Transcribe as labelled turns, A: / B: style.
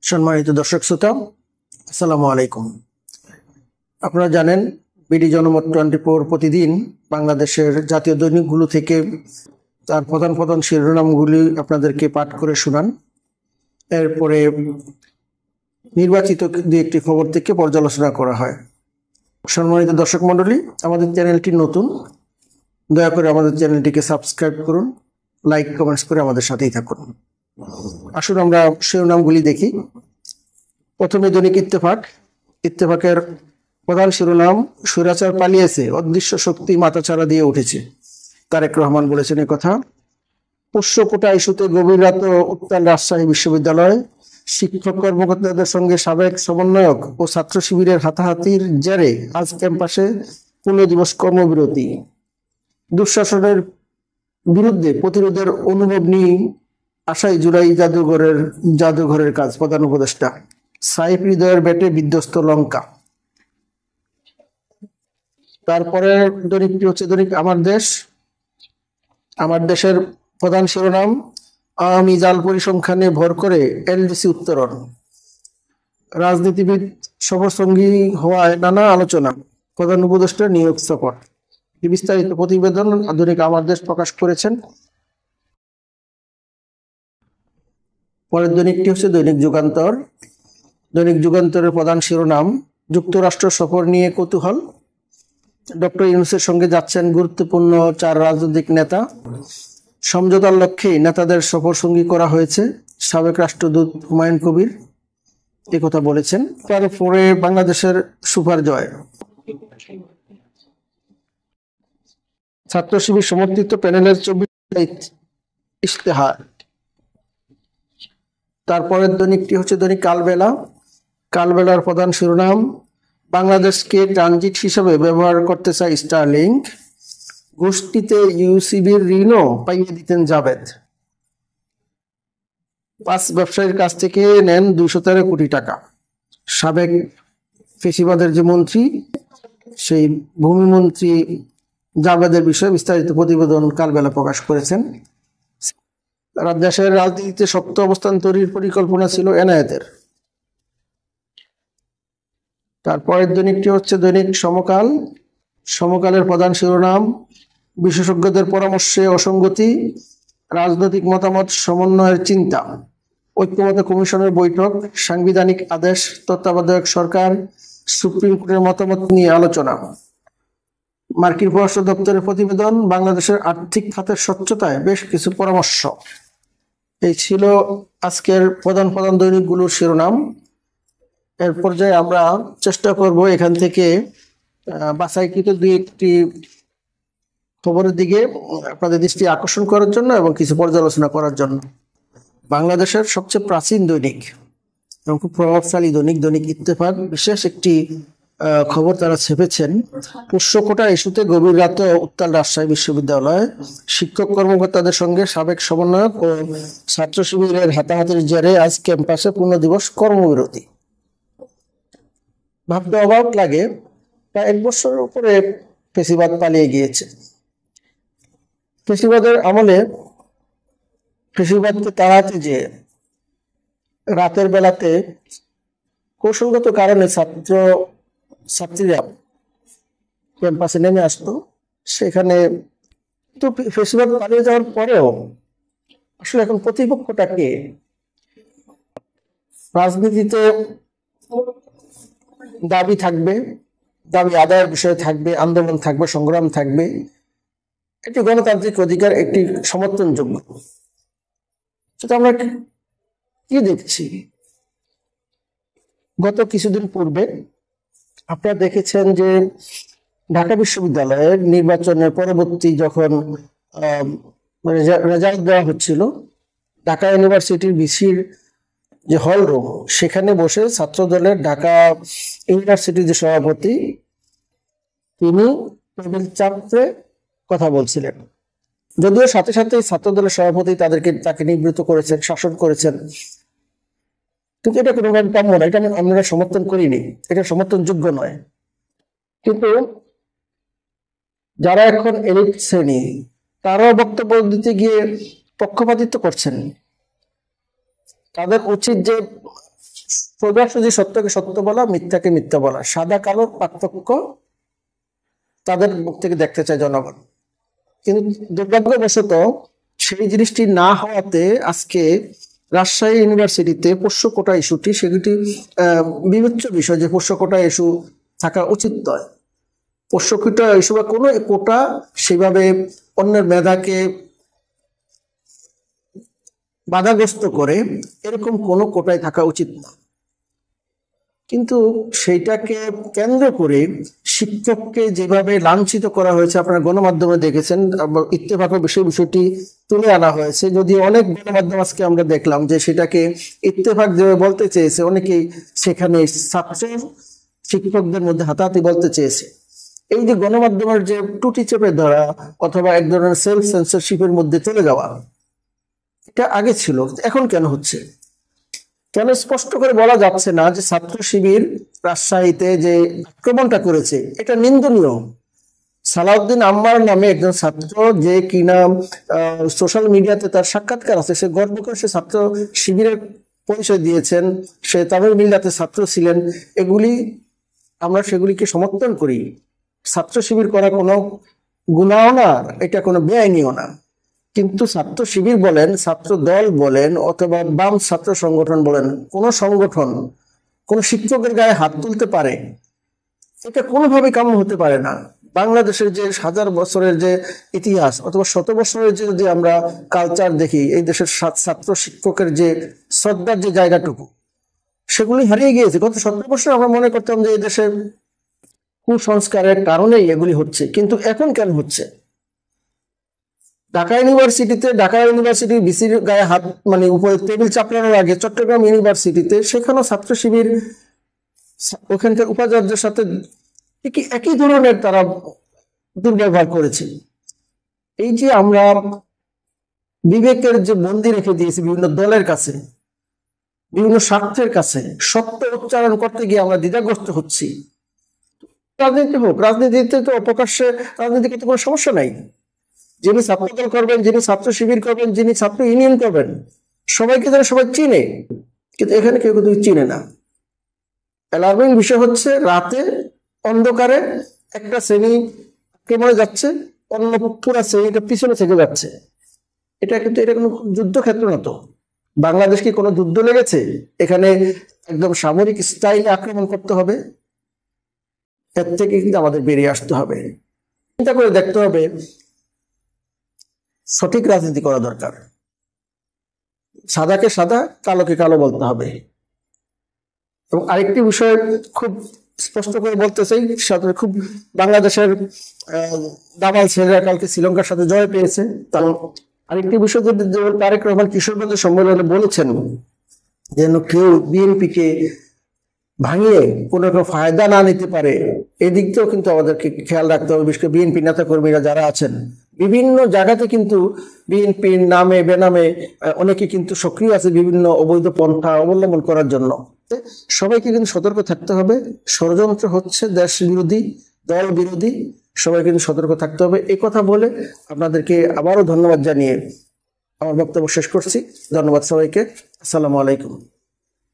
A: সম্মানিত দর্শক শ্রোতা, আসসালামু আলাইকুম। আপনারা জানেন বিডি জনমত 24 প্রতিদিন বাংলাদেশের জাতীয় দৈনিকগুলো থেকে তার প্রধান প্রধান শিরোনামগুলি আপনাদেরকে পাঠ করে শোনান। এরপরে নির্বাচিত দু একটি খবর থেকে পর্যালোচনা করা হয়। সম্মানিত দর্শক মণ্ডলী, আমাদের চ্যানেলটি নতুন, দয়া করে আমাদের চ্যানেলটিকে সাবস্ক্রাইব করুন, লাইক কমেন্টস করে আমাদের সাথেই থাকুন। আসুন আমরা শিরোনামগুলি দেখি। প্রথমে দৈনিক ইত্তেফাকের প্রধান শিরোনাম, স্বৈরাচার পালিয়েছে, অদৃশ্য শক্তি মাথাচাড়া দিয়ে উঠেছে। তারেক রহমান বলেছেন কথা। পোষ্য কোটা ইস্যুতে গভীর রাত উত্তাল রাজশাহী বিশ্ববিদ্যালয়। শিক্ষক কর্মকর্তাদের সঙ্গে সাবেক সমন্বয়ক ও ছাত্র শিবিরের হাতাহাতির জেরে আজ ক্যাম্পাসে 15 দিবস কর্মবিরতি। দুঃশাসনের বিরুদ্ধে প্রতিরোধের অনুভব নিয়ে আশাই জুলাই জাদুঘরের কাজ, প্রধান উপদেষ্টা। সাইফ হৃদয়ের ব্যাটে বিধ্বস্ত লঙ্কা। তারপরে দৈনিকটি হচ্ছে দৈনিক আমার দেশের প্রধান শিরোনাম, আওয়ামী জাল পরিসংখ্যানে ভর করে এলডিসি উত্তরণ। রাজনীতিবিদ সফরসঙ্গী হওয়ায় নানা আলোচনা, প্রধান উপদেষ্টা নিয়োগ সফর। বিস্তারিত প্রতিবেদন দৈনিক আমার দেশ প্রকাশ করেছেন। পরের দৈনিকটি হচ্ছে দৈনিক যুগান্তরের প্রধান শিরোনাম, যুক্তরাষ্ট্র সফর নিয়ে কৌতূহল। ডক্টর ইউনূসের সঙ্গে যাচ্ছেন গুরুত্বপূর্ণ 4 রাজনৈতিক নেতা। সমঝোতার লক্ষ্যে নেতাদের সফর সঙ্গী করা হয়েছে। সাবেক রাষ্ট্রদূত হুমায়ুন কবির কথা বলেছেন। তারপরে বাংলাদেশের সুপার জয়, ছাত্র শিবির সমর্থিত প্যানেলের 24 ইশতেহার। তারপরের দৈনিকটি হচ্ছে দৈনিক কালবেলার প্রধান শিরোনাম, বাংলাদেশকে ট্রানজিট হিসেবে ব্যবহার করতে চায় স্টারলিংক। গোষ্ঠীতে ইউসিবির ঋণও পাইয়ে দিতেন জাভেদ। 5 ব্যবসায়ীর কাছ থেকে নেন 213 কোটি টাকা। সাবেক ফেসিবাদের যে মন্ত্রী, সেই ভূমিমন্ত্রী জাভেদের বিষয়ে বিস্তারিত প্রতিবেদন কালবেলা প্রকাশ করেছেন। দেশের রাজনীতিতে শক্ত অবস্থান তৈরির পরিকল্পনা ছিল এনায়েতের। তারপরের দৈনিকটি হচ্ছে দৈনিক সমকালের প্রধান শিরোনাম, বিশেষজ্ঞদের পরামর্শে অসঙ্গতি, রাজনৈতিক মতামত সমন্বয়ের চিন্তা। ঐক্যমত্য কমিশনের বৈঠক, সাংবিধানিক আদেশ, তত্ত্বাবধায়ক সরকার, সুপ্রিম কোর্টের মতামত নিয়ে আলোচনা। মার্কিন পররাষ্ট্র দপ্তরের প্রতিবেদন, বাংলাদেশের আর্থিক খাতের স্বচ্ছতায় বেশ কিছু পরামর্শ। এই ছিল আজকের প্রধান দৈনিকগুলোর শিরোনাম। এর পর্যায়ে আমরা চেষ্টা করব এখান থেকে বাছাইকৃত 2-1টি খবরের দিকে আপনাদের দৃষ্টি আকর্ষণ করার জন্য এবং কিছু পর্যালোচনা করার জন্য। বাংলাদেশের সবচেয়ে প্রাচীন দৈনিক এবং খুব প্রভাবশালী দৈনিক ইত্তেফাক বিশেষ একটি খবর তারা ছেপেছেন। পোষ্য কোটা ইস্যুতে গভীর রাতে উত্তাল রাজশাহী বিশ্ববিদ্যালয়। শিক্ষক কর্মকর্তাদের সঙ্গে সাবেক সমন্বয়ক ও ছাত্র শিবিরের হাতাহাতির জেরে আজ ক্যাম্পাসে 15 দিবস কর্মবিরতি। ভাবতে অবাক লাগে, প্রায় 1 বছরের উপরে ফেসিবাদ পালিয়ে গিয়েছে। ফেসিবাদের আমলে ফেসিবাদকে তাড়াতে যে রাতের বেলাতে কৌশলগত কারণে ছাত্রীরা ক্যাম্পাসে নেমে আসতো, সেখানে তো ফেসিবাদ পালিয়ে যাওয়ার পরেও আসলে এখন প্রতিপক্ষটাকে রাজনীতিতে দাবি থাকবে, দাবি আদায়ের বিষয় থাকবে, আন্দোলন থাকবে, সংগ্রাম থাকবে। এটি গণতান্ত্রিক অধিকার, একটি সমর্থনযোগ্য। সেটা আমরা কি দেখছি, গত কিছুদিন পূর্বে আপনারা দেখেছেন যে ঢাকা বিশ্ববিদ্যালয়ের নির্বাচনের পরবর্তী যখন রেজাল্ট দেওয়া হচ্ছিল, ঢাকা ইউনিভার্সিটির ভিসির যে হল রুম, সেখানে বসে ছাত্র দলের ঢাকা ইউনিভার্সিটির যে সভাপতি, তিনি টেবিল চাপড়ে কথা বলছিলেন। যদিও সাথে সাথে ছাত্র দলের সভাপতি তাকে নিবৃত্ত করেছেন, শাসন করেছেন, কিন্তু এটা কোনোভাবে কাম্য নয়, এটা আমরা সমর্থন করিনি, এটা সমর্থনযোগ্য নয়। কিন্তু যারা এখন এলিট শ্রেণী, তারাও বক্তব্য দিতে গিয়ে পক্ষপাতিত্ব করছেন। তাদের উচিত যে সোজাসুজি সত্যকে সত্য বলা, মিথ্যাকে মিথ্যা বলা, সাদা কালোর পার্থক্য তাদের মুখ থেকে দেখতে চায় জনগণ। কিন্তু দুর্ভাগ্যবশত সেই জিনিসটি না হওয়াতে আজকে রাজশাহী ইউনিভার্সিটিতে পোষ্য কোটা ইস্যুটি, সেটি বিবেচ্য বিষয় যে পোষ্য কোটা ইস্যু থাকা উচিত নয়। পোষ্য কোটা ইস্যু বা কোনো কোটা সেভাবে অন্যের মেধাকে বাধাগ্রস্ত করে এরকম কোনো কোটায় থাকা উচিত না। কিন্তু সেইটাকে কেন্দ্র করে শিক্ষককে যেভাবে লাঞ্ছিত করা হয়েছে আপনারা গণমাধ্যমে দেখেছেন, ইত্তেফাকের বিষয়টি তুলে আনা হয়েছে। যদি অনেক গণমাধ্যম আজকে আমরা দেখলাম যে সেটাকে ইত্তেফাক যেভাবে বলতে চেয়েছে, অনেকেই সেখানে ছাত্র শিক্ষকদের মধ্যে হাতাহাতি বলতে চেয়েছে। এই যে গণমাধ্যমের যে টুটি চেপে ধরা অথবা এক ধরনের সেলফ সেন্সরশিপের মধ্যে চলে যাওয়া, এটা আগে ছিল, এখন কেন হচ্ছে? কেন স্পষ্ট করে বলা যাচ্ছে না যে ছাত্র শিবির রাজশাহীতে যে আক্রমণটা করেছে এটা নিন্দনীয়? সালাউদ্দিন আম্মার নামে একজন ছাত্র, যে কিনা সোশ্যাল মিডিয়াতে তার সাক্ষাৎকার আছে, সে গর্ব করে সে ছাত্র শিবিরের পরিচয় দিয়েছেন, সে তামিল মিল্লাতে ছাত্র ছিলেন। এগুলি আমরা সেগুলিকে সমর্থন করি। ছাত্র শিবির করা কোনো গুনাহও না, এটা কোনো বেআইনিও না। কিন্তু ছাত্র শিবির বলেন, ছাত্র দল বলেন, অথবা বাম ছাত্র সংগঠন বলেন, কোন সংগঠন কোন শিক্ষকের গায়ে হাত তুলতে পারে? এটা কোনোভাবে কাম্য হতে পারে না। বাংলাদেশের যে হাজার বছরের যে ইতিহাস অথবা শত বছরের যে যদি আমরা কালচার দেখি, এই দেশের ছাত্র শিক্ষকের যে শ্রদ্ধার যে জায়গাটুকু, সেগুলি হারিয়ে গিয়েছে। গত 17 বছর আমরা মনে করতাম যে এই দেশের কুসংস্কারের কারণেই এগুলি হচ্ছে, কিন্তু এখন কেন হচ্ছে? ঢাকা ইউনিভার্সিটি বিসির গায়ে হাত মানে উপরে টেবিল চাপড়ানোর আগে চট্টগ্রাম ইউনিভার্সিটিতে সেখানেও ছাত্র শিবির ওখানকার উপাচার্যের সাথে একই ধরনের তারা দুর্ব্যবহার করেছে। এই যে আমরা বিবেকের যে বন্দি রেখে দিয়েছি বিভিন্ন দলের কাছে, বিভিন্ন স্বার্থের কাছে, সত্য উচ্চারণ করতে গিয়ে আমরা দ্বিধাগ্রস্ত হচ্ছি। রাজনীতি হোক, রাজনীতিতে তো অপকাশ্যে রাজনীতি করতে কোনো সমস্যা নাই। যিনি ছাত্রদল করবেন, যিনি ছাত্র শিবির করবেন, যিনি ছাত্র ইউনিয়ন করবেন, সবাইকে যেন সবাই চিনে, কিন্তু এখানে কেউ কিন্তু চিনে না। অ্যালার্মিং বিষয় হচ্ছে রাতে অন্ধকারে একটা শ্রেণী আক্রমণে যাচ্ছে, অন্য পুরা শ্রেণীটা পিছনে থেকে যাচ্ছে। এটা কোনো যুদ্ধক্ষেত্র না তো। বাংলাদেশ কি কোনো যুদ্ধ লেগেছে? এখানে একদম সামরিক স্টাইলে আক্রমণ করতে হবে? এর থেকে কিন্তু আমাদের বেরিয়ে আসতে হবে, চিন্তা করে দেখতে হবে। সঠিক রাজনীতি করা দরকার। সাদাকে সাদা, কালোকে কালো বলতে হবে। এবং আরেকটি বিষয় খুব স্পষ্ট করে বলতে চাই, খুব বাংলাদেশের দামাল ছেলেরা কালকে শ্রীলঙ্কার সাথে জয় পেয়েছে। কারণ আরেকটি বিষয় তারেক রহমান কিশোরগঞ্জ সম্মেলনে বলেছেন, যেন কেউ বিএনপিকে ভাঙিয়ে কোনো রকম ফায়দা না নিতে পারে, এদিকটাও কিন্তু আমাদেরকে খেয়াল রাখতে হবে। বিশেষ করে বিএনপি নেতা কর্মীরা যারা আছেন বিভিন্ন জায়গাতে কিন্তু বিএনপির নামে বেনামে অনেকে কিন্তু সক্রিয় আছে বিভিন্ন অবৈধ পন্থা অবলম্বন করার জন্য। সবাইকে কিন্তু সতর্ক থাকতে হবে। ষড়যন্ত্র হচ্ছে দেশ বিরোধী, দল বিরোধী, সবাই কিন্তু সতর্ক থাকতে হবে। এই কথা বলে আপনাদেরকে আবারও ধন্যবাদ জানিয়ে আমার বক্তব্য শেষ করছি। ধন্যবাদ সবাইকে। আসসালামু আলাইকুম।